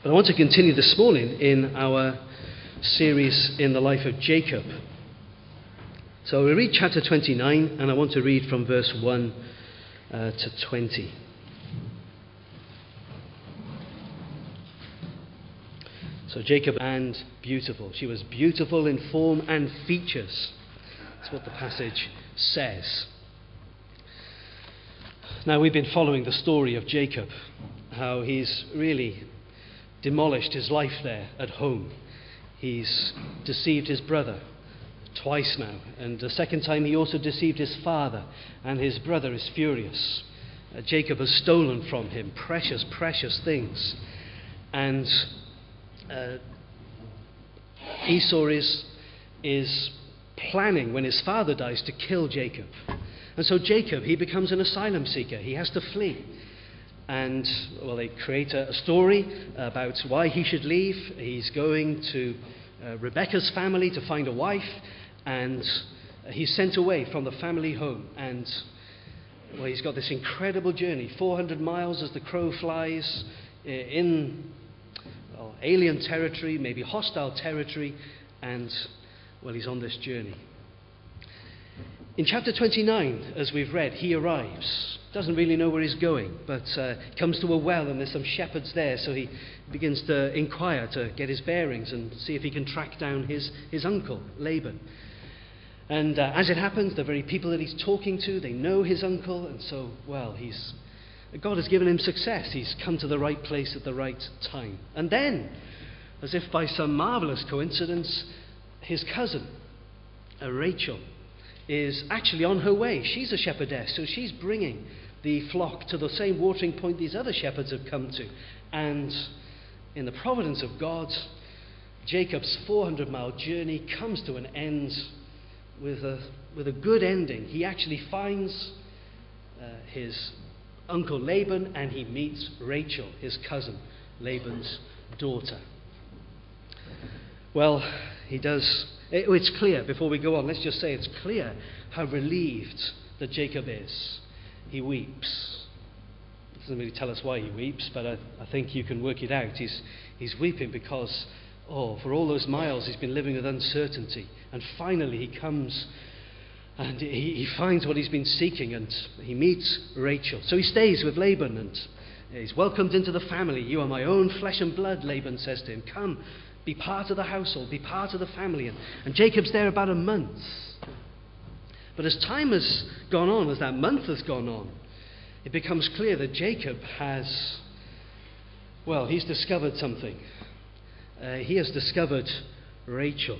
But I want to continue this morning in our series in the life of Jacob. So we read chapter 29, and I want to read from verse 1 to 20. So Jacob and beautiful. She was beautiful in form and features. That's what the passage says. Now we've been following the story of Jacob, how he's really demolished his life there at home. He's deceived his brother twice now, and the second time he also deceived his father, and his brother is furious. Jacob has stolen from him precious things, and Esau is planning, when his father dies, to kill Jacob. And so Jacob, he becomes an asylum seeker. He has to flee. And, well, they create a story about why he should leave. He's going to Rebekah's family to find a wife, and he's sent away from the family home. And, well, he's got this incredible journey, 400 miles as the crow flies, in alien territory, maybe hostile territory, and, well, he's on this journey. In chapter 29, as we've read, he arrives. Doesn't really know where he's going, but comes to a well, and there's some shepherds there, so he begins to inquire to get his bearings and see if he can track down his uncle, Laban. And as it happens, the very people that he's talking to, they know his uncle, and so, well, God has given him success. He's come to the right place at the right time. And then, as if by some marvelous coincidence, his cousin, Rachel, is actually on her way. She's a shepherdess, so she's bringing the flock to the same watering point these other shepherds have come to. And in the providence of God, Jacob's 400-mile journey comes to an end with a good ending. He actually finds his uncle Laban, and he meets Rachel, his cousin, Laban's daughter. Well, he does. It's clear, before we go on, let's just say it's clear how relieved that Jacob is. He weeps. It doesn't really tell us why he weeps, but I think you can work it out. He's weeping because, for all those miles he's been living with uncertainty, and finally he comes and he finds what he's been seeking, and he meets Rachel. So he stays with Laban, and he's welcomed into the family. "You are my own flesh and blood," Laban says to him. "Come, be part of the household, be part of the family." And Jacob's there about a month. But as time has gone on, as that month has gone on, it becomes clear that Jacob he's discovered something. He has discovered Rachel.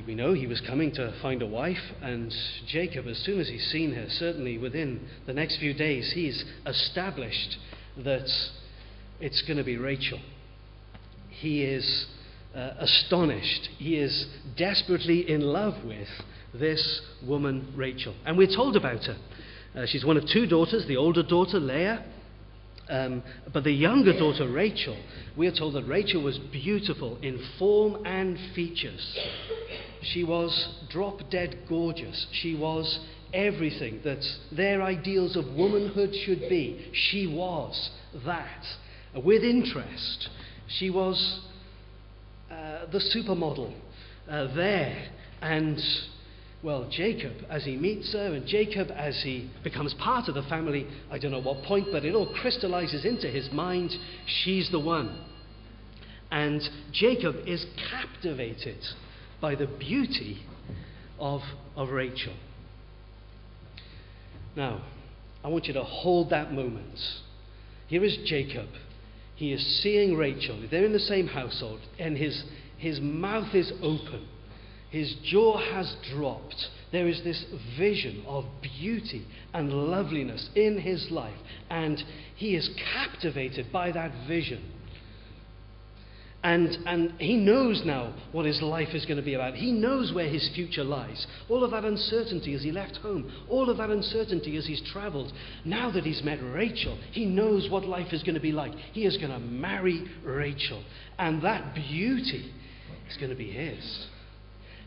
We know he was coming to find a wife, and Jacob, as soon as he's seen her, certainly within the next few days, he's established that it's going to be Rachel. He is astonished. He is desperately in love with this woman, Rachel. And we're told about her. She's one of two daughters, the older daughter, Leah. But the younger daughter, Rachel, we are told that Rachel was beautiful in form and features. She was drop-dead gorgeous. She was everything that their ideals of womanhood should be. She was that, with interest. She was the supermodel there. And, well, Jacob, as he meets her, and Jacob, as he becomes part of the family, I don't know what point, but it all crystallizes into his mind, she's the one. And Jacob is captivated by the beauty of Rachel. Now, I want you to hold that moment. Here is Jacob. He is seeing Rachel. They're in the same household, and his mouth is open. His jaw has dropped. There is this vision of beauty and loveliness in his life, and he is captivated by that vision. And he knows now what his life is going to be about. He knows where his future lies. All of that uncertainty as he left home, all of that uncertainty as he's travelled. Now that he's met Rachel, he knows what life is going to be like. He is going to marry Rachel, and that beauty is going to be his.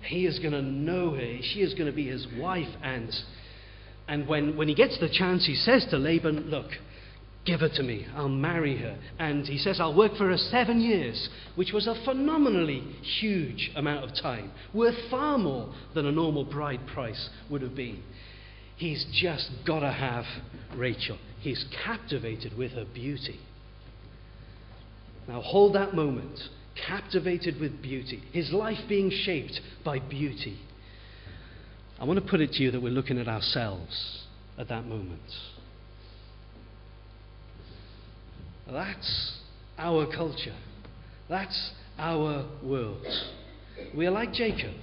He is going to know her. She is going to be his wife. And when he gets the chance, he says to Laban, "Look, Give her to me, I'll marry her. And he says, I'll work for her 7 years, which was a phenomenally huge amount of time, worth far more than a normal bride price would have been. He's just got to have Rachel. He's captivated with her beauty. Now hold that moment. Captivated with beauty. His life being shaped by beauty. I want to put it to you that we're looking at ourselves at that moment. That's our culture. That's our world. We are like Jacob.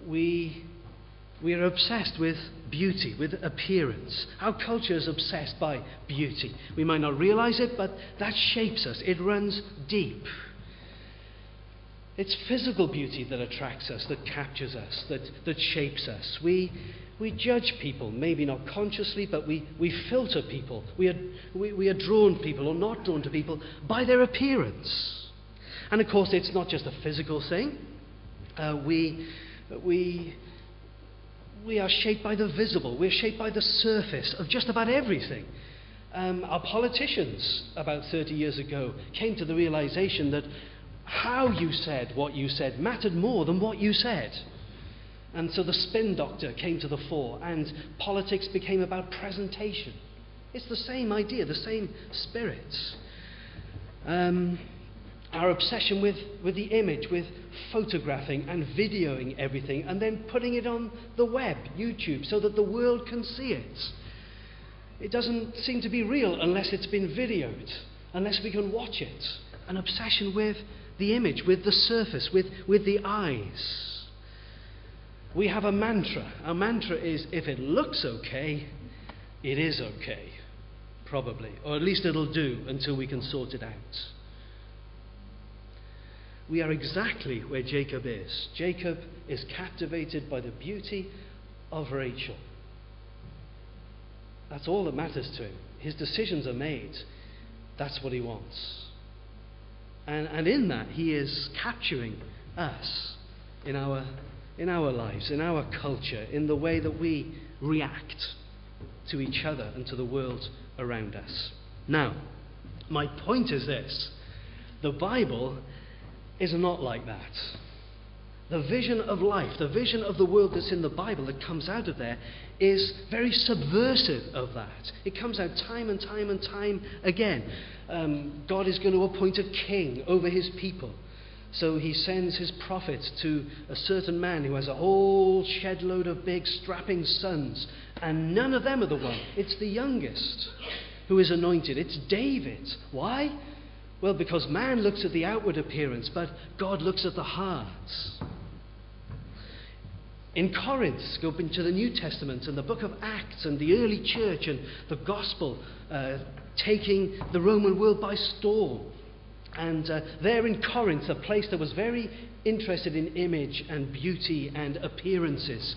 We are obsessed with beauty, with appearance. Our culture is obsessed by beauty. We might not realize it, but that shapes us. It runs deep. It's physical beauty that attracts us, that captures us, that shapes us. We judge people, maybe not consciously, but we filter people. We are drawn people or not drawn to people by their appearance. And of course, it's not just a physical thing. We are shaped by the visible. We're shaped by the surface of just about everything. Our politicians, about 30 years ago, came to the realization that how you said what you said mattered more than what you said. And so the spin doctor came to the fore, and politics became about presentation. It's the same idea, the same spirit. Our obsession with the image, with photographing and videoing everything, and then putting it on the web, YouTube, so that the world can see it. It doesn't seem to be real unless it's been videoed, unless we can watch it. An obsession with the image, with the surface, with the eyes. We have a mantra. Our mantra is, if it looks okay, it is okay. Probably. Or at least it'll do until we can sort it out. We are exactly where Jacob is. Jacob is captivated by the beauty of Rachel. That's all that matters to him. His decisions are made. That's what he wants. And in that, he is capturing us in our lives, in our culture, in the way that we react to each other and to the world around us. Now, my point is this. The Bible is not like that. The vision of life, the vision of the world that's in the Bible that comes out of there is very subversive of that. It comes out time and time and time again. God is going to appoint a king over his people. So he sends his prophet to a certain man who has a whole shed load of big strapping sons, and none of them are the one. It's the youngest who is anointed. It's David. Why? Well, because man looks at the outward appearance, but God looks at the heart. In Corinth, go into the New Testament and the book of Acts and the early church and the gospel taking the Roman world by storm. And there in Corinth, a place that was very interested in image and beauty and appearances,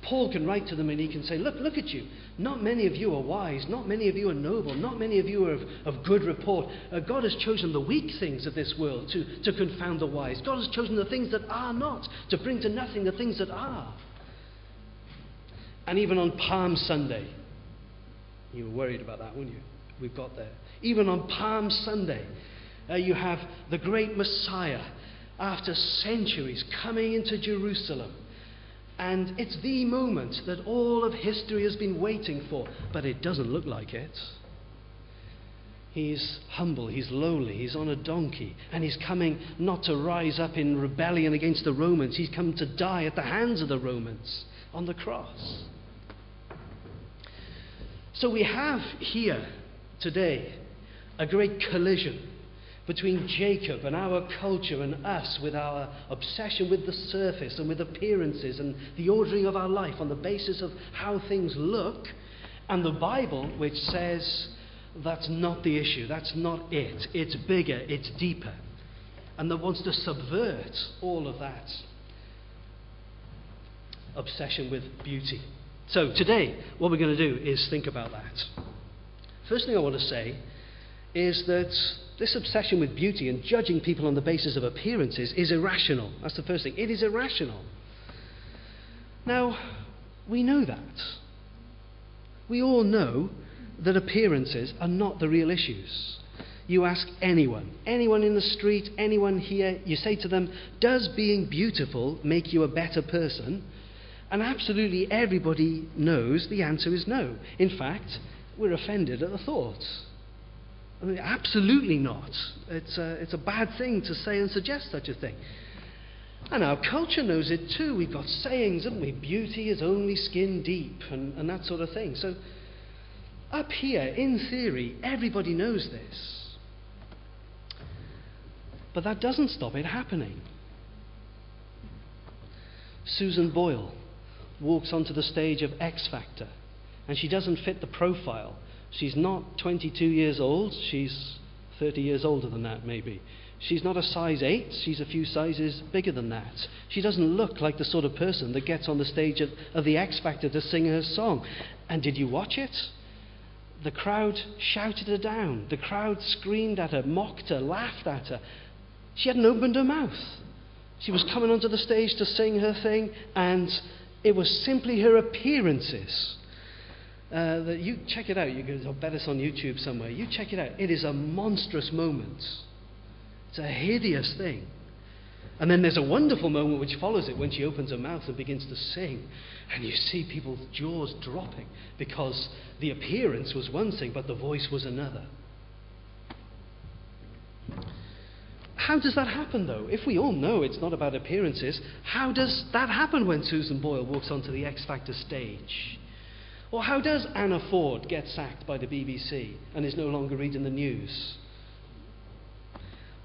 Paul can write to them and he can say, look at you. Not many of you are wise. Not many of you are noble. Not many of you are of good report. God has chosen the weak things of this world to confound the wise. God has chosen the things that are not to bring to nothing the things that are. And even on Palm Sunday, you were worried about that, weren't you? We've got there. Even on Palm Sunday, you have the great Messiah after centuries coming into Jerusalem. And it's the moment that all of history has been waiting for, but it doesn't look like it. He's humble, he's lowly, he's on a donkey, and he's coming not to rise up in rebellion against the Romans. He's come to die at the hands of the Romans on the cross. So we have here today a great collision between Jacob and our culture and us, with our obsession with the surface and with appearances and the ordering of our life on the basis of how things look, and the Bible, which says that's not the issue, that's not it, it's bigger, it's deeper, and that wants to subvert all of that obsession with beauty. So today, what we're going to do is think about that. First thing I want to say is that this obsession with beauty and judging people on the basis of appearances is irrational. That's the first thing. It is irrational. Now, we know that. We all know that appearances are not the real issues. You ask anyone in the street, anyone here, you say to them, does being beautiful make you a better person? And absolutely everybody knows the answer is no. In fact, we're offended at the thought. I mean, absolutely not. It's a bad thing to say and suggest such a thing. And our culture knows it too. We've got sayings, haven't we? Beauty is only skin deep and that sort of thing. So up here, in theory, everybody knows this. But that doesn't stop it happening. Susan Boyle walks onto the stage of X Factor, and she doesn't fit the profile. She's not 22 years old, she's 30 years older than that maybe. She's not a size 8, she's a few sizes bigger than that. She doesn't look like the sort of person that gets on the stage of the X Factor to sing her song. And did you watch it? The crowd shouted her down. The crowd screamed at her, mocked her, laughed at her. She hadn't opened her mouth. She was coming onto the stage to sing her thing, and it was simply her appearances. That you check it out. I'll bet it's on YouTube somewhere. You check it out. It is a monstrous moment. It's a hideous thing. And then there's a wonderful moment which follows it when she opens her mouth and begins to sing. And you see people's jaws dropping because the appearance was one thing, but the voice was another. How does that happen, though? If we all know it's not about appearances, how does that happen when Susan Boyle walks onto the X Factor stage? Or how does Anna Ford get sacked by the BBC and is no longer reading the news?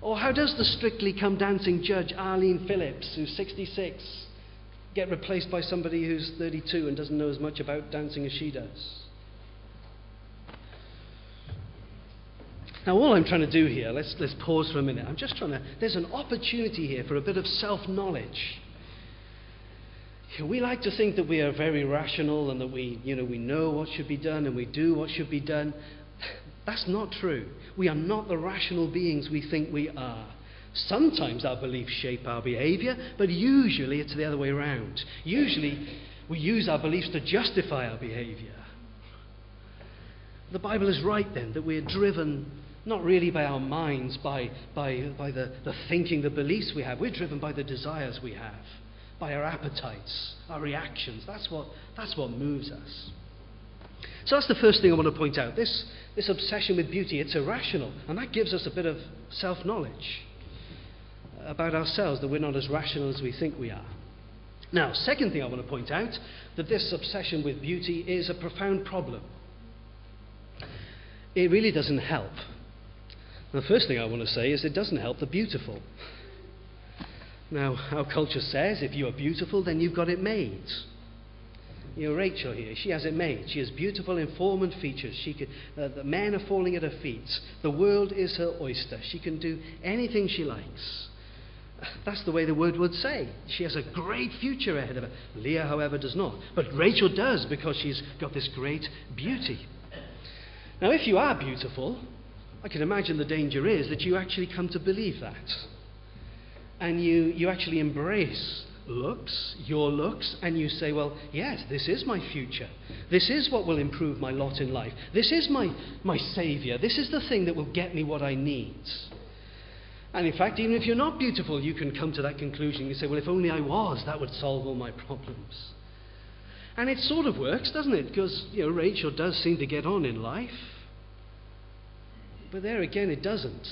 Or how does the Strictly Come Dancing judge Arlene Phillips, who's 66, get replaced by somebody who's 32 and doesn't know as much about dancing as she does? Now, all I'm trying to do here, let's pause for a minute. There's an opportunity here for a bit of self-knowledge. We like to think that we are very rational and that we know what should be done and we do what should be done. That's not true. We are not the rational beings we think we are. Sometimes our beliefs shape our behavior, but usually it's the other way around. Usually we use our beliefs to justify our behavior. The Bible is right then that we're driven not really by our minds, by the thinking, the beliefs we have. We're driven by the desires we have, by our appetites, our reactions. That's what moves us. So that's the first thing I want to point out. This obsession with beauty, it's irrational. And that gives us a bit of self-knowledge about ourselves, that we're not as rational as we think we are. Now, second thing I want to point out, that this obsession with beauty is a profound problem. It really doesn't help. The first thing I want to say is it doesn't help the beautiful. Now, our culture says if you are beautiful, then you've got it made. Rachel here, she has it made. She is beautiful in form and features. The men are falling at her feet. The world is her oyster. She can do anything she likes. That's the way the word would say. She has a great future ahead of her. Leah, however, does not. But Rachel does, because she's got this great beauty. Now, if you are beautiful, I can imagine the danger is that you actually come to believe that. And you actually embrace your looks, and you say, well, yes, this is my future. This is what will improve my lot in life. This is my saviour. This is the thing that will get me what I need. And in fact, even if you're not beautiful, you can come to that conclusion. You say, well, if only I was, that would solve all my problems. And it sort of works, doesn't it? Because, Rachel does seem to get on in life. But there again, it doesn't.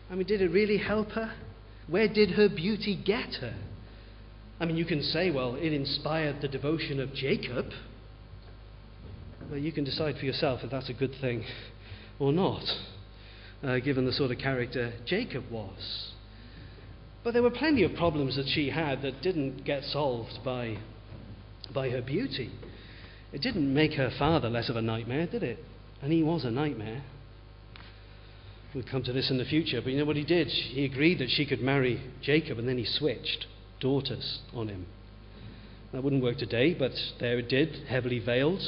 I mean, did it really help her? Where did her beauty get her? I mean, you can say, well, it inspired the devotion of Jacob. Well, you can decide for yourself if that's a good thing or not, given the sort of character Jacob was. But there were plenty of problems that she had that didn't get solved by her beauty. It didn't make her father less of a nightmare, did it? And he was a nightmare. We'll come to this in the future, but you know what he did? He agreed that she could marry Jacob, and then he switched daughters on him. That wouldn't work today, but there it did, heavily veiled.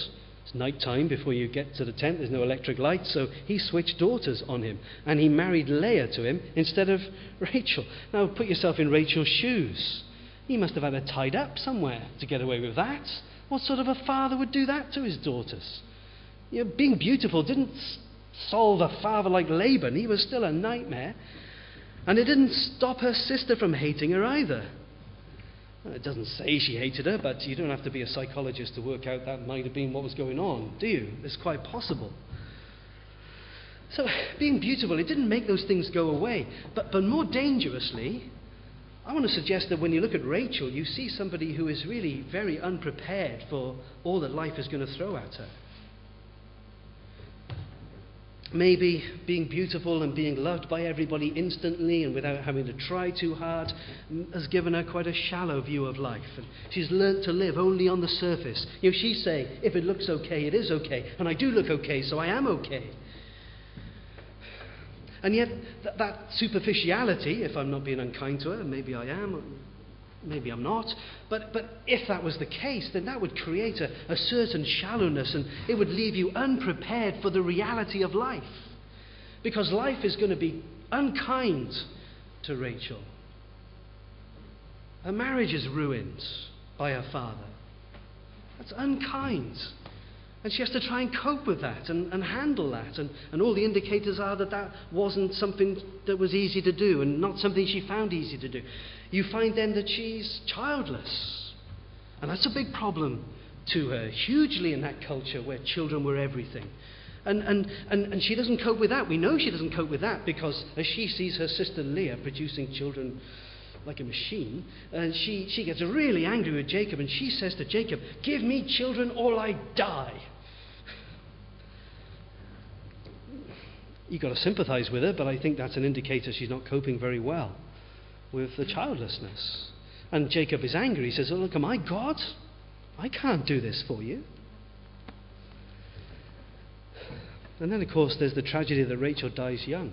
It's night time before you get to the tent, there's no electric light, so he switched daughters on him, and he married Leah to him instead of Rachel. Now put yourself in Rachel's shoes. He must have had her tied up somewhere to get away with that. What sort of a father would do that to his daughters? Being beautiful didn't solve a father like Laban. He was still a nightmare. And it didn't stop her sister from hating her either. It doesn't say she hated her, but you don't have to be a psychologist to work out that might have been what was going on, do you? It's quite possible. So, being beautiful, it didn't make those things go away. But more dangerously, I want to suggest that when you look at Rachel, you see somebody who is really very unprepared for all that life is going to throw at her. Maybe being beautiful and being loved by everybody instantly and without having to try too hard has given her quite a shallow view of life. And she's learnt to live only on the surface. She's saying, if it looks okay, it is okay. And I do look okay, so I am okay. And yet, that superficiality, if I'm not being unkind to her, maybe I am, maybe I'm not, but if that was the case, then that would create a certain shallowness, and it would leave you unprepared for the reality of life. Because life is going to be unkind to Rachel. Her marriage is ruined by her father. That's unkind. And she has to try and cope with that and handle that. And all the indicators are that wasn't something that was easy to do and not something she found easy to do. You find then that she's childless. And that's a big problem to her, hugely in that culture where children were everything. And she doesn't cope with that. We know she doesn't cope with that because as she sees her sister Leah producing children like a machine, and she gets really angry with Jacob, and she says to Jacob, "Give me children or I die." You've got to sympathize with her, but I think that's an indicator she's not coping very well with the childlessness. And Jacob is angry. He says, "Oh, look, am I God? I can't do this for you." And then, of course, there's the tragedy that Rachel dies young.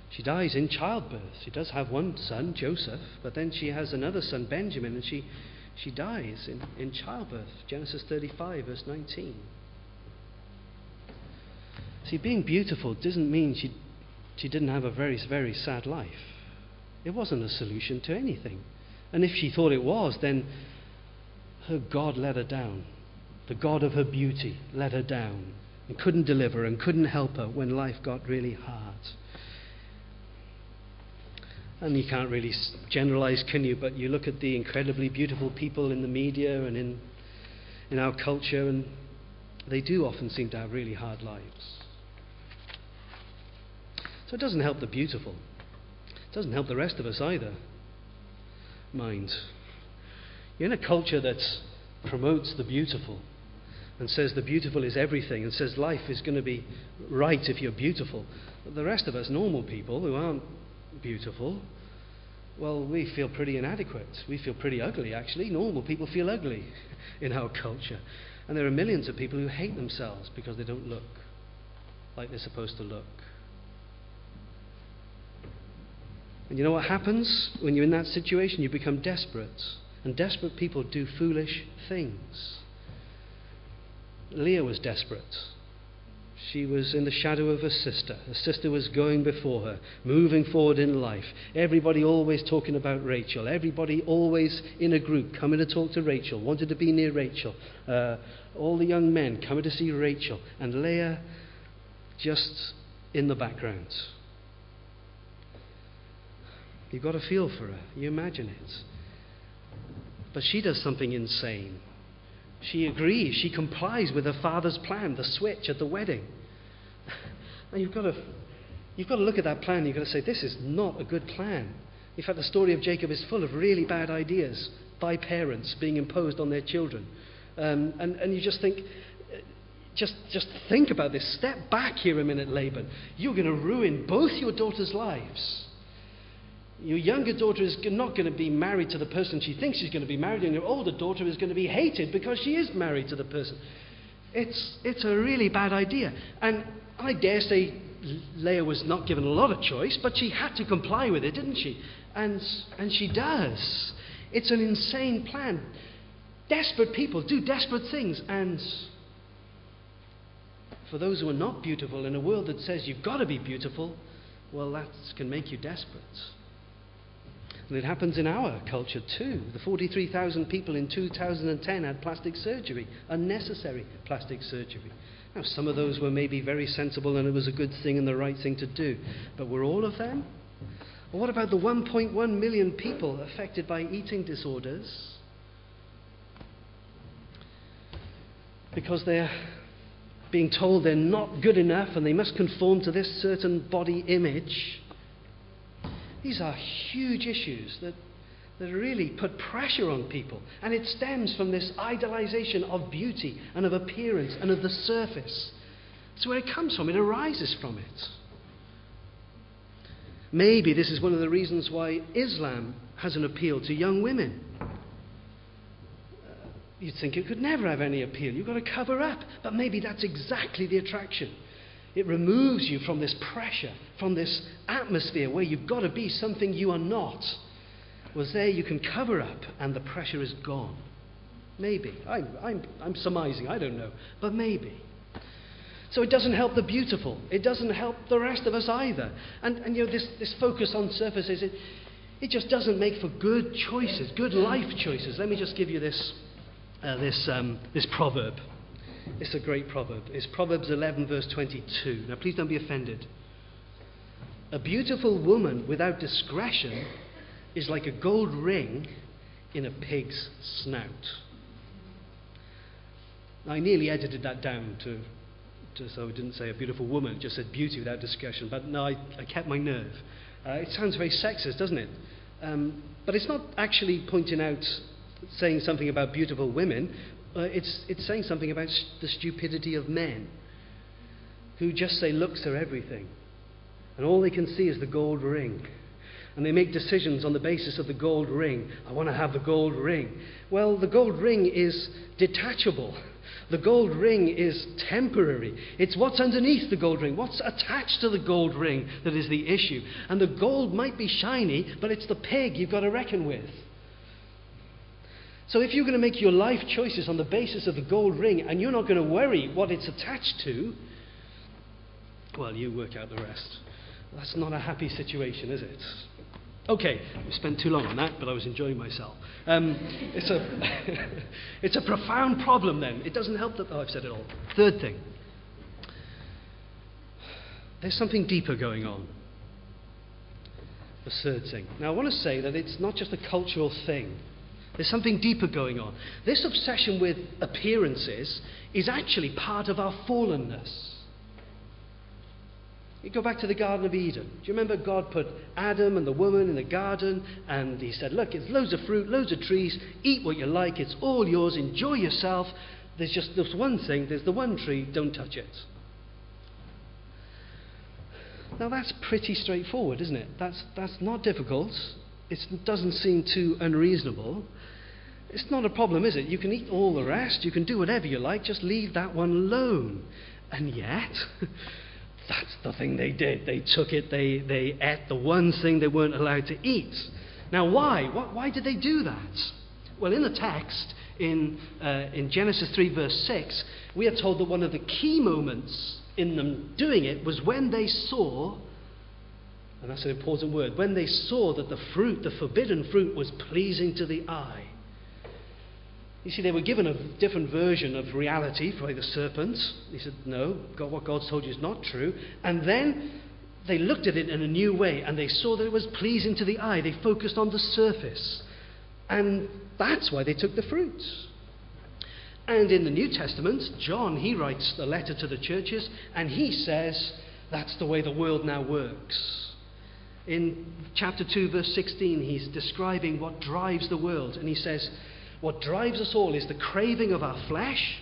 She dies in childbirth. She does have one son, Joseph, but then she has another son, Benjamin, and she dies in childbirth. Genesis 35, verse 19. See, being beautiful doesn't mean she didn't have a very, very sad life. It wasn't a solution to anything. And if she thought it was, then her God let her down. The God of her beauty let her down and couldn't deliver and couldn't help her when life got really hard. And you can't really generalize, can you? But you look at the incredibly beautiful people in the media and in our culture, and they do often seem to have really hard lives. So it doesn't help the beautiful. It doesn't help the rest of us either. Mind. You're in a culture that promotes the beautiful and says the beautiful is everything and says life is going to be right if you're beautiful. But the rest of us, normal people who aren't beautiful, well, we feel pretty inadequate. We feel pretty ugly, actually. Normal people feel ugly in our culture. And there are millions of people who hate themselves because they don't look like they're supposed to look. And you know what happens when you're in that situation? You become desperate. And desperate people do foolish things. Leah was desperate. She was in the shadow of her sister. Her sister was going before her, moving forward in life. Everybody always talking about Rachel. Everybody always in a group coming to talk to Rachel, wanted to be near Rachel. All the young men coming to see Rachel. And Leah just in the background. You've got to feel for her. You imagine it. But she does something insane. She agrees. She complies with her father's plan, the switch at the wedding. Now you've got to look at that plan. You've got to say, this is not a good plan. In fact, the story of Jacob is full of really bad ideas by parents being imposed on their children. And you just think, just think about this. Step back here a minute, Laban. You're going to ruin both your daughters' lives. Your younger daughter is not going to be married to the person she thinks she's going to be married, and your older daughter is going to be hated because she is married to the person. It's a really bad idea. And I dare say Leah was not given a lot of choice, but she had to comply with it, didn't she? And she does. It's an insane plan. Desperate people do desperate things. And for those who are not beautiful, in a world that says you've got to be beautiful, well, that can make you desperate. And it happens in our culture too. The 43,000 people in 2010 had plastic surgery, unnecessary plastic surgery. Now, some of those were maybe very sensible and it was a good thing and the right thing to do. But were all of them? Or what about the 1.1 million people affected by eating disorders? Because they're being told they're not good enough and they must conform to this certain body image. These are huge issues that really put pressure on people. And it stems from this idolization of beauty and of appearance and of the surface. That's where it comes from. It arises from it. Maybe this is one of the reasons why Islam has an appeal to young women. You'd think it could never have any appeal. You've got to cover up. But maybe that's exactly the attraction. It removes you from this pressure, from this atmosphere where you've got to be something you are not. Whereas there you can cover up and the pressure is gone. Maybe. I'm surmising, I don't know. But maybe. So it doesn't help the beautiful. It doesn't help the rest of us either. And you know, this focus on surfaces, it just doesn't make for good choices, good life choices. Let me just give you this proverb. It's a great proverb. It's Proverbs 11 verse 22. Now please don't be offended. A beautiful woman without discretion is like a gold ring in a pig's snout. I nearly edited that down so it didn't say a beautiful woman, it just said beauty without discretion. But no, I kept my nerve. It sounds very sexist, doesn't it? But it's not actually saying something about beautiful women. It's saying something about the stupidity of men who just say looks are everything. And all they can see is the gold ring. And they make decisions on the basis of the gold ring. I want to have the gold ring. Well, the gold ring is detachable. The gold ring is temporary. It's what's underneath the gold ring, what's attached to the gold ring that is the issue. And the gold might be shiny, but it's the pig you've got to reckon with. So if you're going to make your life choices on the basis of the gold ring and you're not going to worry what it's attached to, well, you work out the rest. That's not a happy situation, is it? Okay, we spent too long on that, but I was enjoying myself. It's a profound problem then. It doesn't help that... Oh, I've said it all. Third thing. There's something deeper going on. The third thing. Now, I want to say that it's not just a cultural thing. There's something deeper going on. This obsession with appearances is actually part of our fallenness. You go back to the Garden of Eden. Do you remember God put Adam and the woman in the garden and he said, look, it's loads of fruit, loads of trees, eat what you like, it's all yours, enjoy yourself. There's just this one thing, there's the one tree, don't touch it. Now that's pretty straightforward, isn't it? That's not difficult. It doesn't seem too unreasonable. It's not a problem, is it? You can eat all the rest, you can do whatever you like, just leave that one alone. And yet... that's the thing they did. They took it, they ate the one thing they weren't allowed to eat. Now why? Why did they do that? Well, in the text, in Genesis 3 verse 6, we are told that one of the key moments in them doing it was when they saw, and that's an important word, when they saw that the fruit, the forbidden fruit, was pleasing to the eye. You see, they were given a different version of reality by the serpent. He said, no, what God's told you is not true. And then they looked at it in a new way and they saw that it was pleasing to the eye. They focused on the surface. And that's why they took the fruit. And in the New Testament, John, he writes the letter to the churches and he says that's the way the world now works. In chapter 2, verse 16, he's describing what drives the world. And he says, what drives us all is the craving of our flesh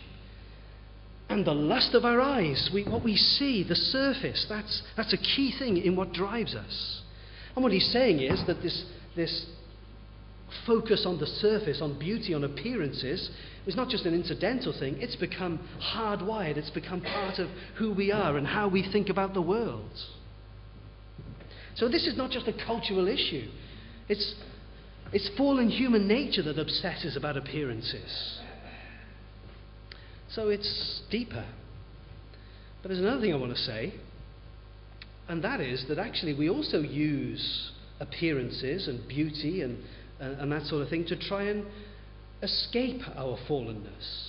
and the lust of our eyes. What we see, the surface, that's a key thing in what drives us. And what he's saying is that this focus on the surface, on beauty, on appearances, is not just an incidental thing. It's become hardwired. It's become part of who we are and how we think about the world. So this is not just a cultural issue. It's fallen human nature that obsesses about appearances. So it's deeper. But there's another thing I want to say, and that is that actually we also use appearances and beauty and that sort of thing to try and escape our fallenness.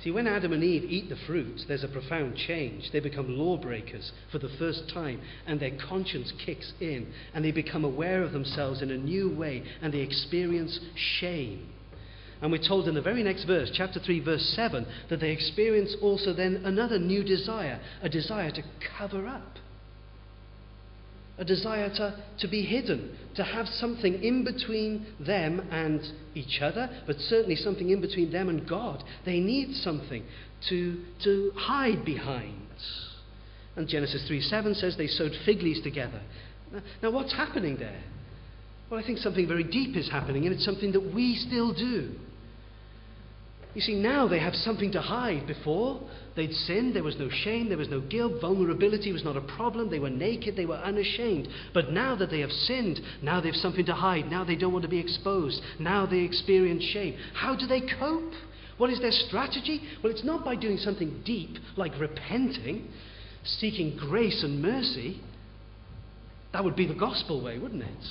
See, when Adam and Eve eat the fruit, there's a profound change. They become lawbreakers for the first time, and their conscience kicks in, and they become aware of themselves in a new way, and they experience shame. And we're told in the very next verse, chapter 3, verse 7, that they experience also then another new desire, a desire to cover up. A desire to be hidden, to have something in between them and each other, but certainly something in between them and God. They need something to hide behind. And Genesis 3:7 says they sewed fig leaves together. Now what's happening there? Well, I think something very deep is happening, and it's something that we still do. You see, now they have something to hide. Before, they'd sinned, there was no shame, there was no guilt, vulnerability was not a problem, they were naked, they were unashamed. But now that they have sinned, now they have something to hide, now they don't want to be exposed, now they experience shame. How do they cope? What is their strategy? Well, it's not by doing something deep, like repenting, seeking grace and mercy. That would be the gospel way, wouldn't it?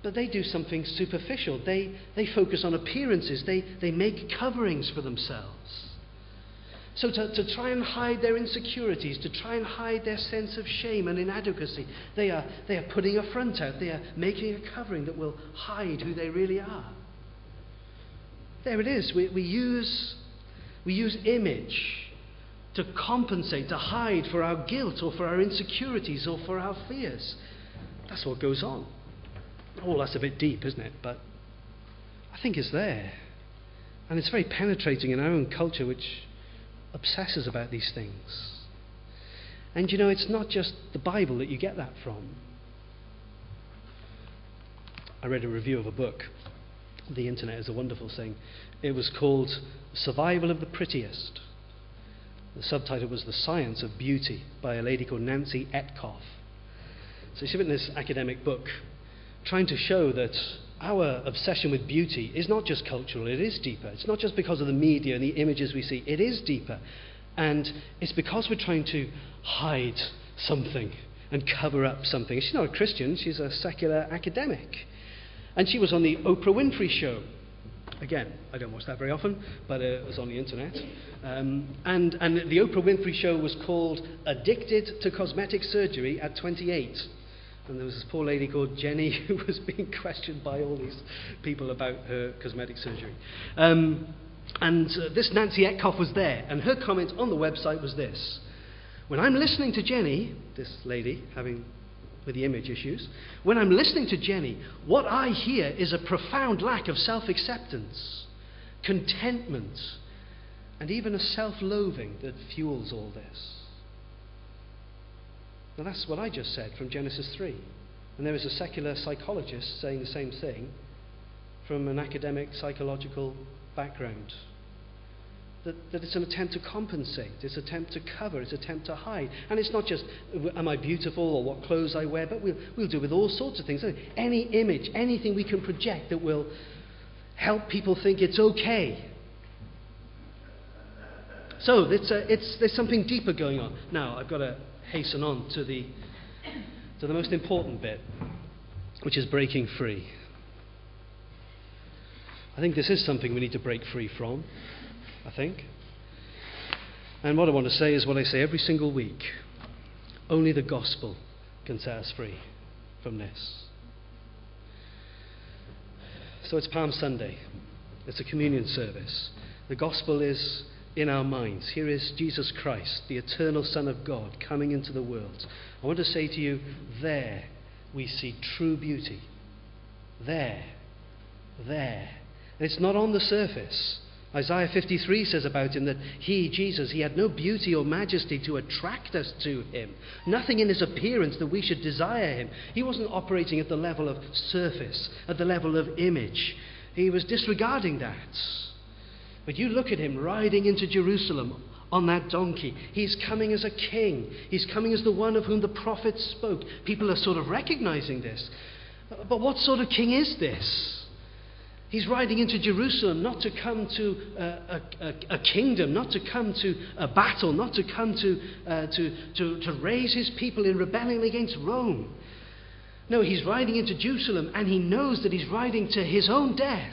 But they do something superficial. They focus on appearances. They make coverings for themselves. So to try and hide their insecurities, to try and hide their sense of shame and inadequacy, they are putting a front out. They are making a covering that will hide who they really are. There it is. We use image to compensate, to hide for our guilt or for our insecurities or for our fears. That's what goes on. Oh, that's a bit deep, isn't it? But I think it's there. And it's very penetrating in our own culture, which obsesses about these things. And you know, it's not just the Bible that you get that from. I read a review of a book. The internet is a wonderful thing. It was called Survival of the Prettiest. The subtitle was The Science of Beauty by a lady called Nancy Etkoff. So she's written this academic book trying to show that our obsession with beauty is not just cultural, it is deeper. It's not just because of the media and the images we see, it is deeper. And it's because we're trying to hide something and cover up something. She's not a Christian, she's a secular academic. And she was on the Oprah Winfrey Show. Again, I don't watch that very often, but it was on the internet. And the Oprah Winfrey Show was called Addicted to Cosmetic Surgery at 28. And there was this poor lady called Jenny who was being questioned by all these people about her cosmetic surgery. This Nancy Etkoff was there, and her comment on the website was this: when I'm listening to Jenny, this lady with the image issues, when I'm listening to Jenny, what I hear is a profound lack of self-acceptance, contentment, and even a self-loathing that fuels all this. Now that's what I just said from Genesis 3. And there is a secular psychologist saying the same thing from an academic psychological background. That it's an attempt to compensate, it's an attempt to cover, it's an attempt to hide. And it's not just, am I beautiful or what clothes I wear, but we'll do with all sorts of things. Any image, anything we can project that will help people think it's okay. So there's something deeper going on. Now, I've got to hasten on to the most important bit, which is breaking free. I think this is something we need to break free from, I think. And what I want to say is what I say every single week. Only the gospel can set us free from this. So it's Palm Sunday. It's a communion service. The gospel is in our minds. Here is Jesus Christ, the eternal Son of God, coming into the world. I want to say to you, there we see true beauty. There. And it's not on the surface. Isaiah 53 says about him that he, Jesus, he had no beauty or majesty to attract us to him. Nothing in his appearance that we should desire him. He wasn't operating at the level of surface, at the level of image. He was disregarding that. But you look at him riding into Jerusalem on that donkey. He's coming as a king. He's coming as the one of whom the prophets spoke. People are sort of recognizing this. But what sort of king is this? He's riding into Jerusalem not to come to a kingdom, not to come to a battle, not to come to raise his people in rebellion against Rome. No, he's riding into Jerusalem, and he knows that he's riding to his own death.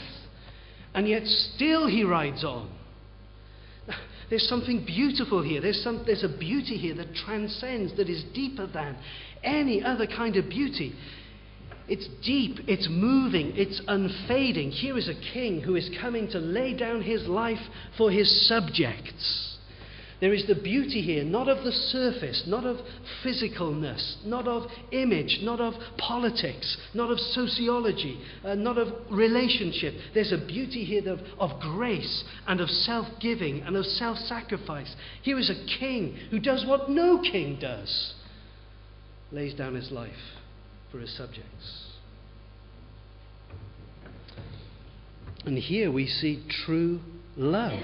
And yet still he rides on. There's something beautiful here. There's a beauty here that transcends, that is deeper than any other kind of beauty. It's deep, it's moving, it's unfading. Here is a king who is coming to lay down his life for his subjects. There is the beauty here, not of the surface, not of physicalness, not of image, not of politics, not of sociology, not of relationship. There's a beauty here of grace and of self-giving and of self-sacrifice. Here is a king who does what no king does. Lays down his life for his subjects. And here we see true love.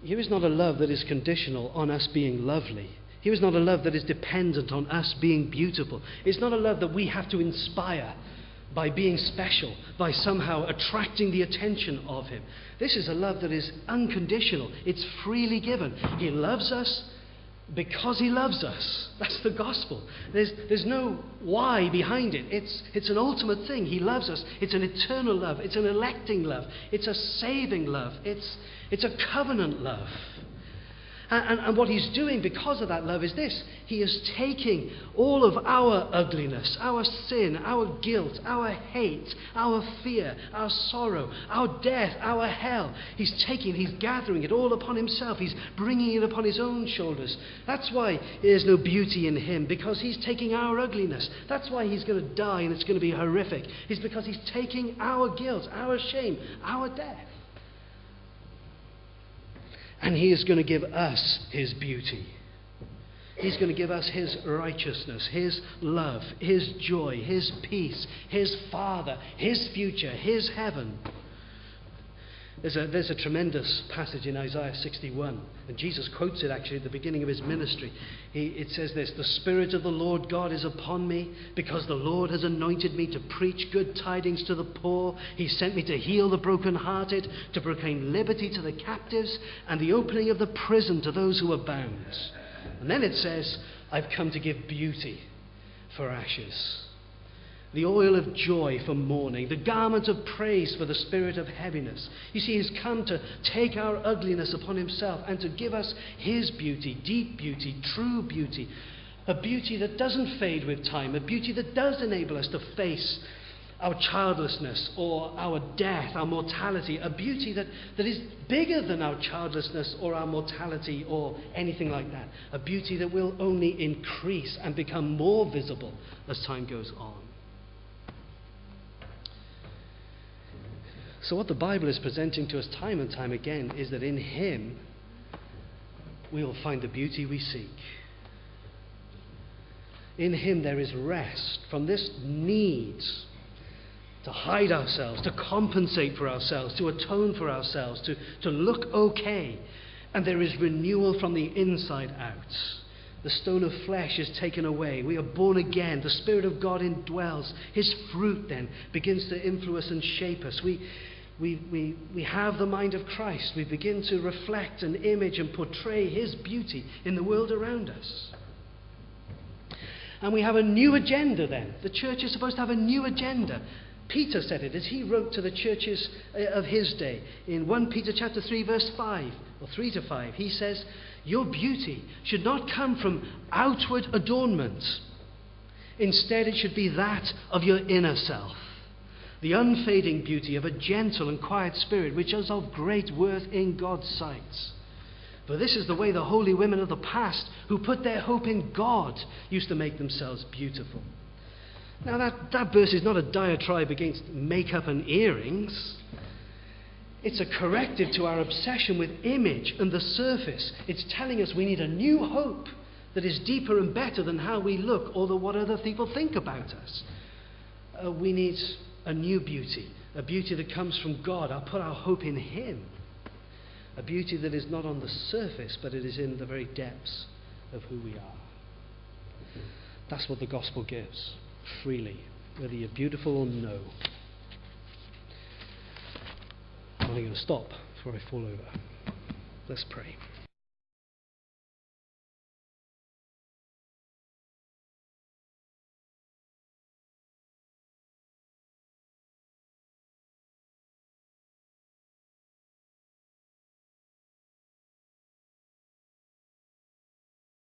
Here is not a love that is conditional on us being lovely. Here is not a love that is dependent on us being beautiful. It's not a love that we have to inspire by being special, by somehow attracting the attention of him. This is a love that is unconditional. It's freely given. He loves us because he loves us. That's the gospel. There's no why behind it. It's an ultimate thing. He loves us. It's an eternal love. It's an electing love. It's a saving love. It's a covenant love. And what he's doing because of that love is this. He is taking all of our ugliness, our sin, our guilt, our hate, our fear, our sorrow, our death, our hell. He's gathering it all upon himself. He's bringing it upon his own shoulders. That's why there's no beauty in him, because he's taking our ugliness. That's why he's going to die and it's going to be horrific. It's because he's taking our guilt, our shame, our death. And he is going to give us his beauty. He's going to give us his righteousness, his love, his joy, his peace, his Father, his future, his heaven. There's a tremendous passage in Isaiah 61, and Jesus quotes it actually at the beginning of his ministry. It says this: "The Spirit of the Lord God is upon me, because the Lord has anointed me to preach good tidings to the poor. He sent me to heal the brokenhearted, to proclaim liberty to the captives, and the opening of the prison to those who are bound." And then it says, "I've come to give beauty for ashes, the oil of joy for mourning, the garment of praise for the spirit of heaviness." You see, he's come to take our ugliness upon himself and to give us his beauty, deep beauty, true beauty, a beauty that doesn't fade with time, a beauty that does enable us to face our childlessness or our death, our mortality, a beauty that is bigger than our childlessness or our mortality or anything like that, a beauty that will only increase and become more visible as time goes on. So what the Bible is presenting to us time and time again is that in him we will find the beauty we seek. In him there is rest from this need to hide ourselves, to compensate for ourselves, to atone for ourselves, to look okay. And there is renewal from the inside out. The stone of flesh is taken away. We are born again. The Spirit of God indwells. His fruit then begins to influence and shape us. We have the mind of Christ. We begin to reflect and image and portray his beauty in the world around us. And we have a new agenda then. The church is supposed to have a new agenda. Peter said it as he wrote to the churches of his day. In 1 Peter chapter 3 verse 5, or 3 to 5, he says, "Your beauty should not come from outward adornment. Instead, it should be that of your inner self. The unfading beauty of a gentle and quiet spirit, which is of great worth in God's sight. For this is the way the holy women of the past, who put their hope in God, used to make themselves beautiful." Now that verse is not a diatribe against makeup and earrings. It's a corrective to our obsession with image and the surface. It's telling us we need a new hope that is deeper and better than how we look or what other people think about us. We need a new beauty, a beauty that comes from God. I'll put our hope in him. A beauty that is not on the surface, but it is in the very depths of who we are. That's what the gospel gives, freely, whether you're beautiful or no. I'm going to stop before I fall over. Let's pray.